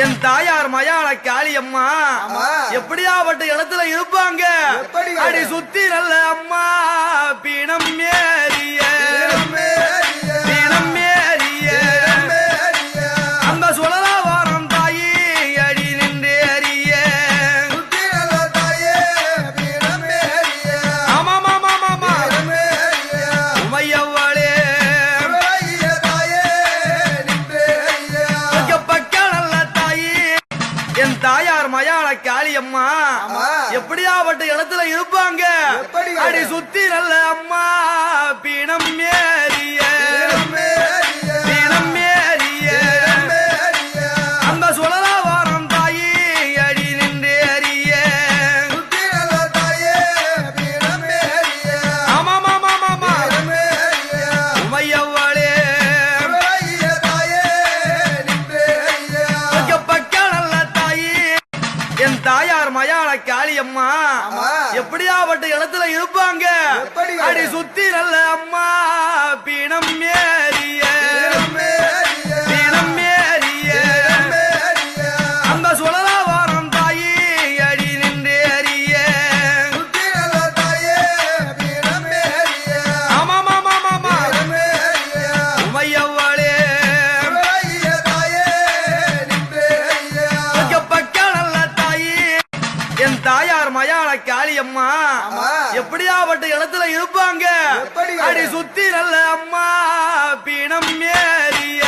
என் தாயார் மயான காளியம்மா எப்படியாப்பட்ட இடத்துல இருப்பாங்க அடி சுத்தி நல்ல அம்மா பீனம் மேரிய பீனம் மேரிய அந்த சுழலா வாரம் தாயி அடி நின்று அறிய ஆமாமாமாமா உமையவளே என் தாயார் மயான காளியம்மா எப்படியாப்பட்ட இடத்துல இருப்பாங்க அடி சுத்தி நல்ல அம்மா பீனம் மேரிய பீனம் மேரிய அந்த சுழலா வாரம் தாயி அடி நின்று அறிய ஆமாமாமாமா உமையவளே என் தாயார் மயான காளியம்மா எப்படியாப்பட்ட இடத்துல இருப்பாங்க அடி சுத்தி நல்ல அம்மா பீனம் மேரிய பீனம் மேரிய அந்த சுழலா வாரம் தாயி அடி நின்று அறிய ஆமாமாமாமா உமையவளே என் தாயார் மயான காளியம்மா எப்படியாப்பட்ட இடத்துல இருப்பாங்க அடி சுத்தி நல்ல அம்மா பீனம் மேரிய